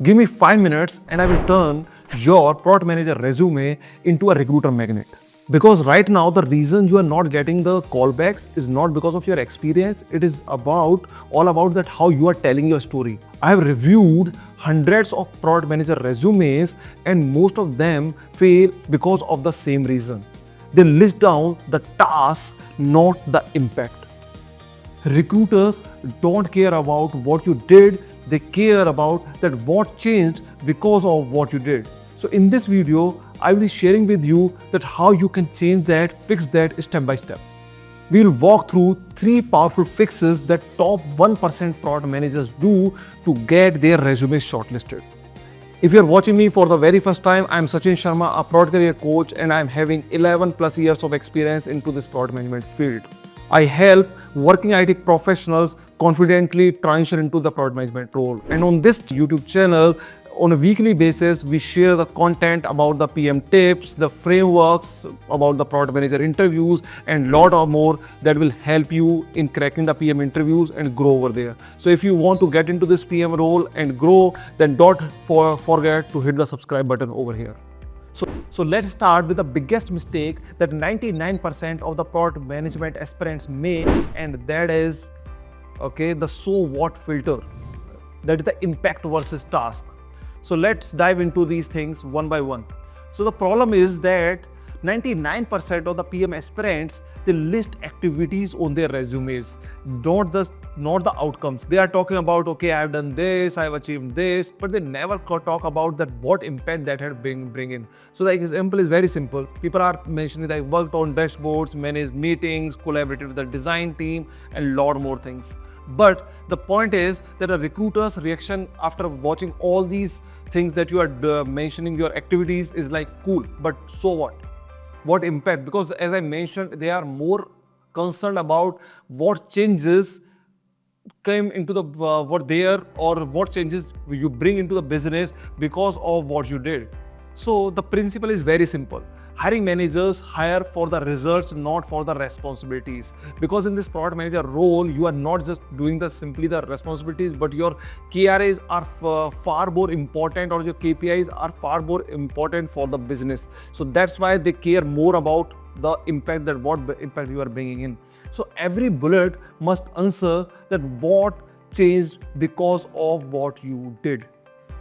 Give me 5 minutes and I will turn your product manager resume into a recruiter magnet. Because right now, the reason you are not getting the callbacks is not because of your experience. It is all about that how you are telling your story. I have reviewed hundreds of product manager resumes and most of them fail because of the same reason. They list down the task, not the impact. Recruiters don't care about what you did, they care about that what changed because of what you did. So in this video, I will be sharing with you that how you can change that, fix that step by step. We will walk through 3 powerful fixes that top 1% product managers do to get their resume shortlisted. If you're watching me for the very first time, I'm Sachin Sharma, a product career coach, and I'm having 11 plus years of experience into this product management field. I help working IT professionals confidently transition into the product management role. And on this YouTube channel, on a weekly basis, we share the content about the PM tips, the frameworks, about the product manager interviews, and lot of more that will help you in cracking the PM interviews and grow over there. So if you want to get into this PM role and grow, then don't forget to hit the subscribe button over here. So let's start with the biggest mistake that 99% of the product management aspirants make, and that is, the so what filter. That is the impact versus task. So let's dive into these things one by one. So the problem is that 99% of the PM aspirants, they list activities on their resumes, not the outcomes. They are talking about, okay, I've done this, I've achieved this, but they never talk about that what impact that had bring in. So the example is very simple. People are mentioning that I worked on dashboards, managed meetings, collaborated with the design team, and lot more things. But the point is that a recruiter's reaction after watching all these things that you are mentioning, your activities, is like, cool, but so what? What impact? Because as I mentioned, they are more concerned about what changes came into the what changes you bring into the business because of what you did. So the principle is very simple. Hiring managers hire for the results, not for the responsibilities. Because in this product manager role, you are not just doing simply the responsibilities, but your KRAs are far more important, or your KPIs are far more important for the business. So that's why they care more about the impact, that what impact you are bringing in. So every bullet must answer that what changed because of what you did.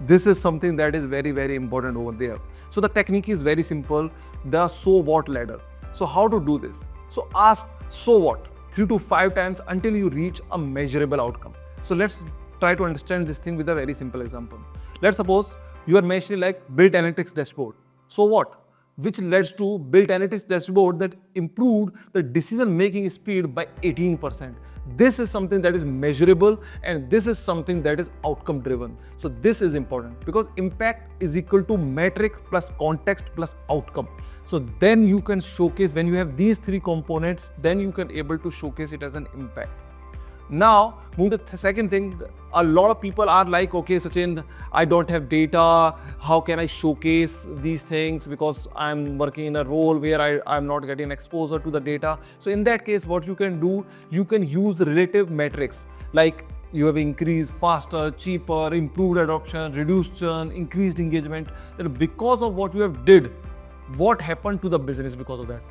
This is something that is very, very important over there. So the technique is very simple, the so what ladder. So how to do this? So ask so what 3 to 5 times until you reach a measurable outcome. So let's try to understand this thing with a very simple example. Let's suppose you are mentioning like build analytics dashboard. So what? Which leads to build analytics dashboard that improved the decision making speed by 18%. This is something that is measurable, and this is something that is outcome driven. So this is important because impact is equal to metric plus context plus outcome. So then you can showcase, when you have these 3 components, then you can able to showcase it as an impact. Now, move to the second thing. A lot of people are like, okay, Sachin, I don't have data. How can I showcase these things? Because I'm working in a role where I'm not getting exposure to the data. So in that case, what you can do, you can use relative metrics like you have increased faster, cheaper, improved adoption, reduced churn, increased engagement. That because of what you have did, what happened to the business because of that?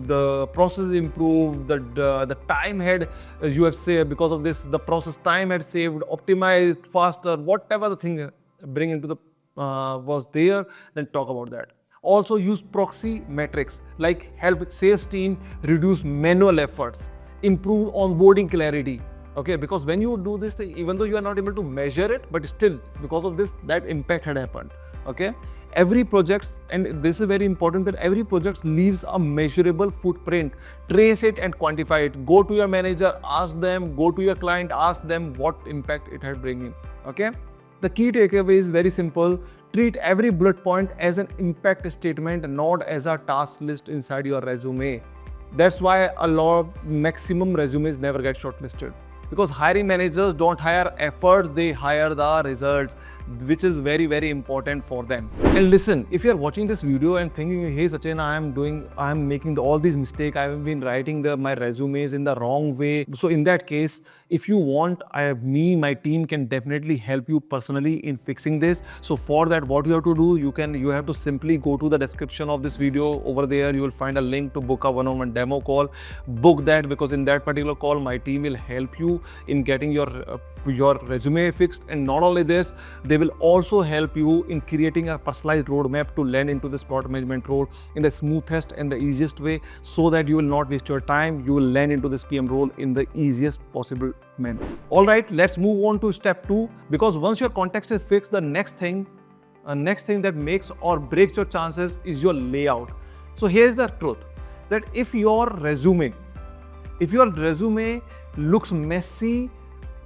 The process improved, the time had, you have saved because of this, the process time had saved, optimized, faster, whatever the thing bring into the was there, then talk about that. Also use proxy metrics like help sales team reduce manual efforts, improve onboarding clarity. Okay, because when you do this thing, even though you are not able to measure it, but still because of this, that impact had happened. Okay, every project, and this is very important, that every project leaves a measurable footprint. Trace it and quantify it. Go to your manager, ask them, go to your client, ask them what impact it had bringing. Okay, the key takeaway is very simple. Treat every bullet point as an impact statement, not as a task list inside your resume. That's why a lot of maximum resumes never get shortlisted. Because hiring managers don't hire efforts, they hire the results. which is very, very important for them. And listen, if you're watching this video and thinking, hey Sachin, I'm making all these mistakes, I've been writing my resumes in the wrong way. So in that case, if you want, my team can definitely help you personally in fixing this. So for that, what you have to do, you have to simply go to the description of this video. Over there, you will find a link to book a one-on-one demo call. Book that, because in that particular call, my team will help you in getting your resume fixed. And not only this, they will also help you in creating a personalized roadmap to land into this product management role in the smoothest and the easiest way, so that you will not waste your time. You will land into this PM role in the easiest possible manner. All right, let's move on to step 2, because once your context is fixed, the next thing that makes or breaks your chances is your layout. So here's the truth, that if your resume looks messy,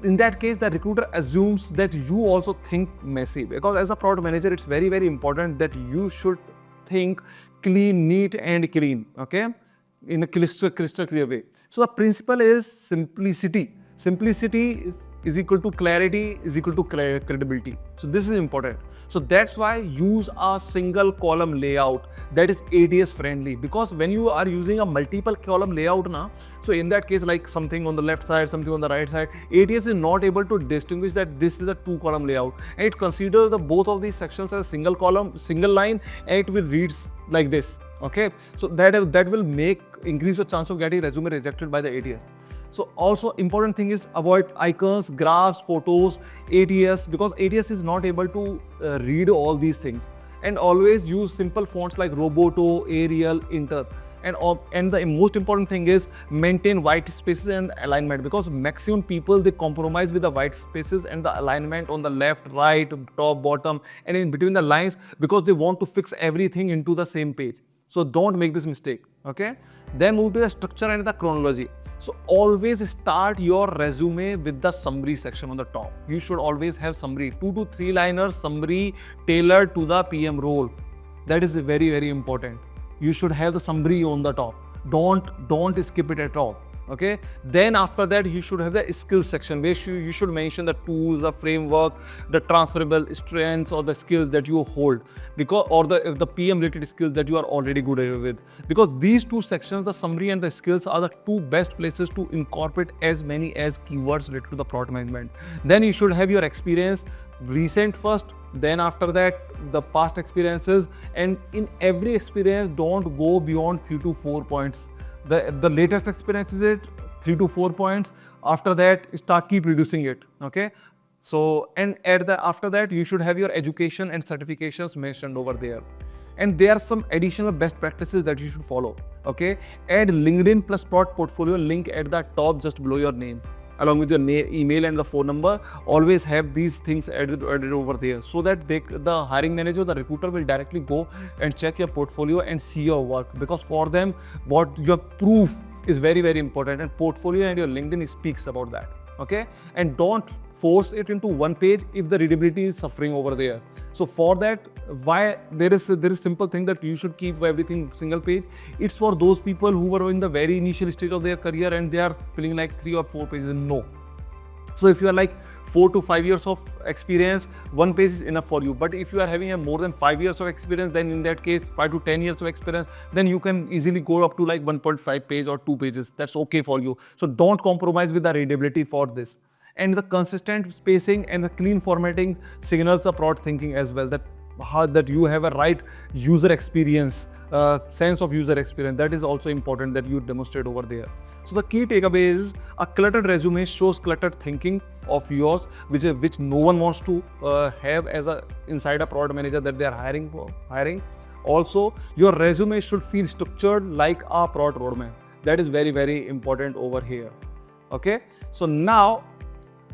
in that case, the recruiter assumes that you also think messy, because as a product manager, it's very, very important that you should think clean, neat and clean, okay, in a crystal clear way. So the principle is simplicity. Simplicity is equal to clarity is equal to credibility. So this is important. So that's why use a single column layout that is ATS friendly, because when you are using a multiple column layout now, so in that case, like something on the left side, something on the right side, ATS is not able to distinguish that this is a 2-column layout, and it considers both of these sections as a single column, single line, and it will read like this. Okay, so that will increase your chance of getting resume rejected by the ATS. So also important thing is avoid icons, graphs, photos, ATS, because ATS is not able to read all these things. And always use simple fonts like Roboto, Arial, Inter. And the most important thing is maintain white spaces and alignment, because maximum people, they compromise with the white spaces and the alignment on the left, right, top, bottom, and in between the lines, because they want to fix everything into the same page. So don't make this mistake, okay? Then move to the structure and the chronology. So always start your resume with the summary section on the top. You should always have summary, 2 to 3 liner summary tailored to the PM role. That is very, very important. You should have the summary on the top. Don't skip it at all. Okay, then after that, you should have the skills section, where you should mention the tools, the framework, the transferable strengths or the skills that you hold, because or the PM related skills that you are already good with, because these two sections, the summary and the skills, are the 2 best places to incorporate as many as keywords related to the product management. Then you should have your experience, recent first, then after that the past experiences, and in every experience don't go beyond 3 to 4 points. The latest experience is it 3 to 4 points. After that, keep reducing it. Okay. So, and after that, you should have your education and certifications mentioned over there. And there are some additional best practices that you should follow. Okay. Add LinkedIn plus portfolio link at the top just below your name, along with your email and the phone number. Always have these things added over there, so that the hiring manager, the recruiter, will directly go and check your portfolio and see your work, because for them, what your proof is very, very important, and portfolio and your LinkedIn speaks about that. Okay, and don't force it into one page if the readability is suffering over there. So for that, why there is simple thing that you should keep everything single page. It's for those people who were in the very initial stage of their career and they are feeling like 3 or 4 pages. No. So if you are like 4 to 5 years of experience, 1 page is enough for you. But if you are having a more than 5 years of experience, then in that case, 5 to 10 years of experience, then you can easily go up to like 1.5 page or 2 pages. That's okay for you. So don't compromise with the readability for this. And the consistent spacing and the clean formatting signals the product thinking as well, that you have a right user experience, sense of user experience. That is also important that you demonstrate over there. So the key takeaway is a cluttered resume shows cluttered thinking of yours, which no one wants to have as a inside a product manager that they are hiring. Also, your resume should feel structured like a product roadmap. That is very, very important over here. Okay, so now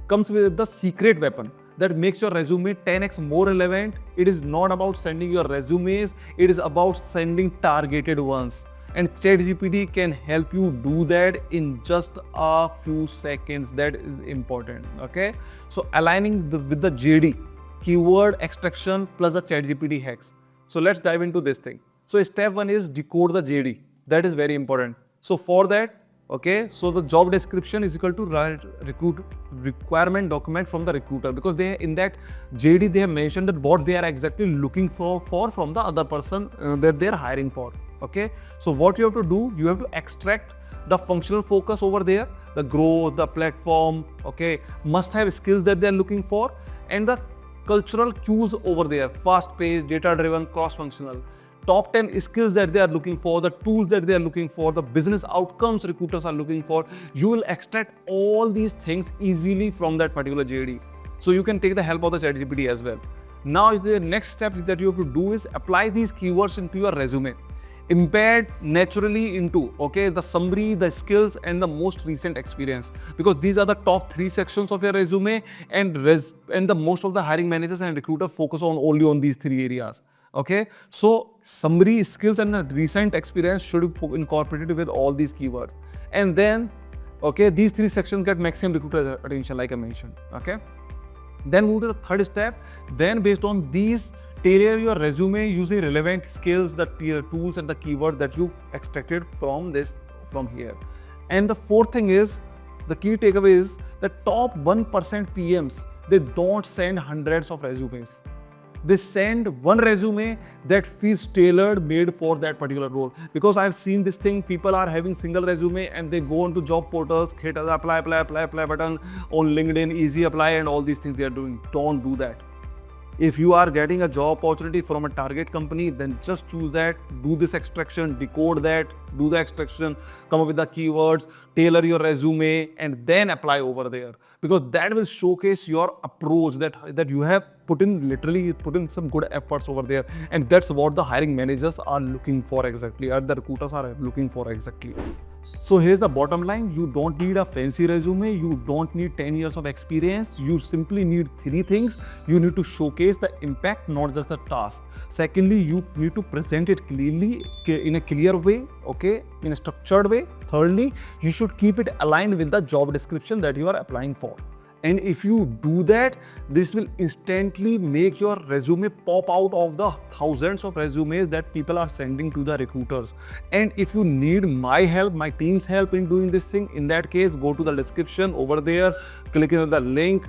comes with the secret weapon that makes your resume 10x more relevant. It is not about sending your resumes, it is about sending targeted ones. And ChatGPT can help you do that in just a few seconds. That is important. Okay, so aligning with the JD, keyword extraction plus the ChatGPT hacks. So let's dive into this thing. So step 1 is decode the JD. That is very important. So for that, Okay, so the job description is equal to recruit requirement document from the recruiter, because they in that JD they have mentioned that what they are exactly looking for from the other person that they are hiring for. Okay, so what you have to do, you have to extract the functional focus over there, the growth, the platform, okay, must have skills that they are looking for, and the cultural cues over there, fast paced, data driven, cross functional. Top 10 skills that they are looking for, the tools that they are looking for, the business outcomes recruiters are looking for. You will extract all these things easily from that particular JD. So you can take the help of the ChatGPT as well. Now the next step that you have to do is apply these keywords into your resume. Embed naturally into, okay, the summary, the skills, and the most recent experience, because these are the top 3 sections of your resume, and the most of the hiring managers and recruiters focus on only on these 3 areas. Okay, so summary, skills, and the recent experience should be incorporated with all these keywords, and then okay, these 3 sections get maximum recruiter attention, like I mentioned. Okay, then move to the third step. Then based on these, tailor your resume using relevant skills, the tools, and the keyword that you extracted from here. And the fourth thing is, the key takeaway is the top 1% PMs, they don't send hundreds of resumes. They send one resume that feels tailored, made for that particular role. Because I've seen this thing, people are having single resume and they go onto job portals, hit the apply button on LinkedIn, easy apply, and all these things they are doing. Don't do that. If you are getting a job opportunity from a target company, then just choose that, do this extraction, decode that, do the extraction, come up with the keywords, tailor your resume, and then apply over there. Because that will showcase your approach, that you have put in some good efforts over there. And that's what the hiring managers are looking for exactly, or the recruiters are looking for exactly. So here's the bottom line. You don't need a fancy resume. You don't need 10 years of experience. You simply need 3 things. You need to showcase the impact, not just the task. Secondly, you need to present it clearly, in a clear way, okay, in a structured way. Thirdly, you should keep it aligned with the job description that you are applying for. And if you do that, this will instantly make your resume pop out of the thousands of resumes that people are sending to the recruiters. And if you need my help, my team's help in doing this thing, in that case, go to the description over there, click on the link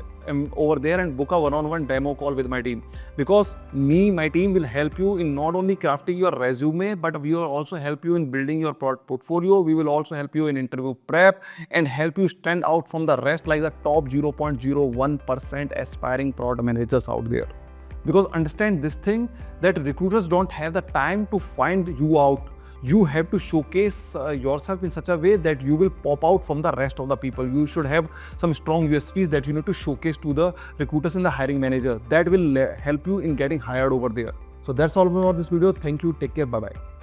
over there and book a one-on-one demo call with my team. Because my team will help you in not only crafting your resume, but we will also help you in building your portfolio. We will also help you in interview prep and help you stand out from the rest like the top 0.01% aspiring product managers out there. Because understand this thing, that recruiters don't have the time to find you out. You have to showcase yourself in such a way that you will pop out from the rest of the people. You should have some strong USPs that you need to showcase to the recruiters and the hiring manager. That will help you in getting hired over there. So that's all about this video. Thank you. Take care. Bye-bye.